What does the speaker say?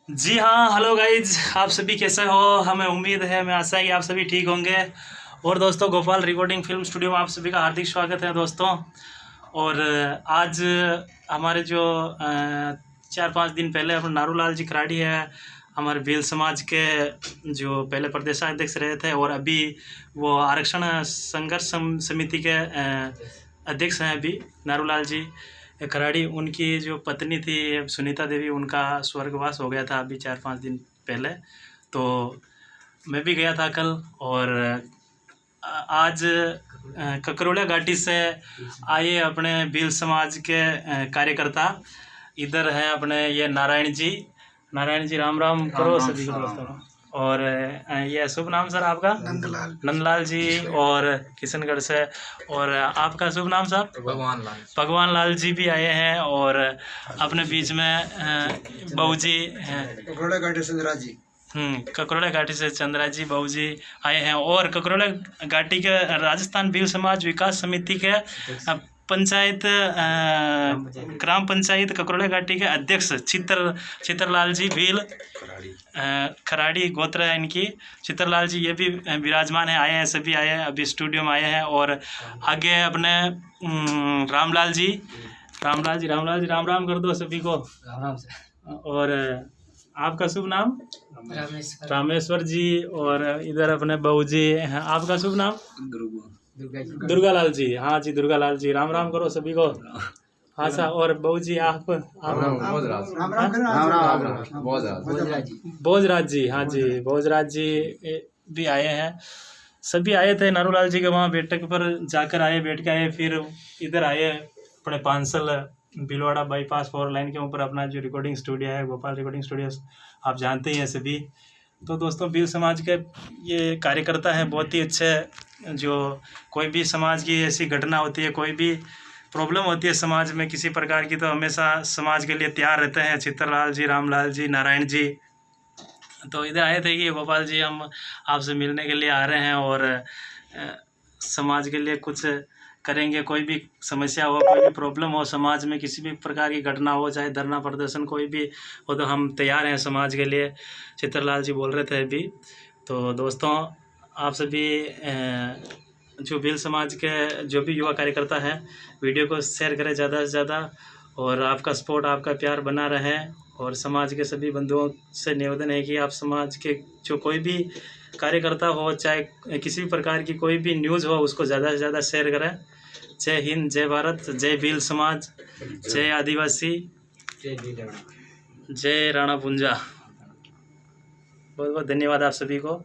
जी हाँ, hello guys, आप सभी कैसे हो। हमें उम्मीद है, मैं आशा है कि आप सभी ठीक होंगे। और दोस्तों, गोपाल रिकॉर्डिंग फिल्म स्टूडियो में आप सभी का हार्दिक स्वागत है दोस्तों। और आज हमारे जो 4-5 दिन पहले अपने नारूलाल जी खराड़ी है, हमारे भील समाज के जो पहले प्रदेशाध्यक्ष रहे थे और अभी वो आरक्षण संघर्ष समिति के अध्यक्ष हैं अभी, नारूलाल जी खराड़ी। उनकी जो पत्नी थी सुनीता देवी, उनका स्वर्गवास हो गया था अभी 4-5 दिन पहले। तो मैं भी गया था कल। और आज ककरोड़ा घाटी से आए अपने भील समाज के कार्यकर्ता। इधर है अपने ये नारायण जी, राम राम करो सभी को दोस्तों। और ये शुभ नाम सर आपका? नंदलाल जी। और किशनगढ़ से। और आपका शुभ नाम सर? भगवान लाल जी भी आए हैं। और अपने बीच में बहू जी हैं, ककरोड़ा घाटी से चंद्रा जी बहू जी आए हैं। और ककरोड़ा घाटी के राजस्थान भील समाज विकास समिति के पंचायत ग्राम पंचायत ककरोड़ा घाटी के अध्यक्ष चित्रलाल जी भील खराड़ी गोत्र है इनकी। चित्रलाल जी ये भी विराजमान है, आए हैं, सभी आए हैं, अभी स्टूडियो में आए हैं। और आगे अपने रामलाल जी राम राम कर दो सभी को। राम से। और आपका शुभ नाम? रामेश्वर जी। और इधर अपने बहू जी हैं, आपका शुभ नाम? दुर्गालाल जी। हाँ जी, दुर्गालाल जी, राम राम करो सभी को। हाँ सर। और बहू जी आप? भोजराज जी। हाँ जी, भोजराज जी भी आए हैं। सभी आए थे नारूलाल जी के वहाँ बैठक पर जाकर आए, बैठ के आए। फिर इधर आए अपने पांसल भीलवाड़ा बाईपास 4 लाइन के ऊपर अपना जो रिकॉर्डिंग स्टूडियो है, गोपाल रिकॉर्डिंग स्टूडियो, आप जानते ही हैं सभी। तो दोस्तों, भील समाज के ये कार्यकर्ता हैं, बहुत ही अच्छे। जो कोई भी समाज की ऐसी घटना होती है, कोई भी प्रॉब्लम होती है समाज में किसी प्रकार की, तो हमेशा समाज के लिए तैयार रहते हैं चित्रलाल जी, रामलाल जी, नारायण जी। तो इधर आए थे कि गोपाल जी, हम आपसे मिलने के लिए आ रहे हैं और समाज के लिए कुछ करेंगे। कोई भी समस्या हो, कोई भी प्रॉब्लम हो समाज में, किसी भी प्रकार की घटना हो, चाहे धरना प्रदर्शन कोई भी हो, तो हम तैयार हैं समाज के लिए, चित्रलाल जी बोल रहे थे अभी। तो दोस्तों, आप सभी जो भील समाज के जो भी युवा कार्यकर्ता हैं, वीडियो को शेयर करें ज़्यादा से ज़्यादा। और आपका सपोर्ट, आपका प्यार बना रहे। और समाज के सभी बंधुओं से निवेदन है कि आप समाज के जो कोई भी कार्यकर्ता हो, चाहे किसी भी प्रकार की कोई भी न्यूज़ हो, उसको ज़्यादा से ज़्यादा शेयर करें। जय हिंद, जय भारत, जय भील समाज, जय आदिवासी, जय राणा पुंजा। बहुत बहुत धन्यवाद आप सभी को।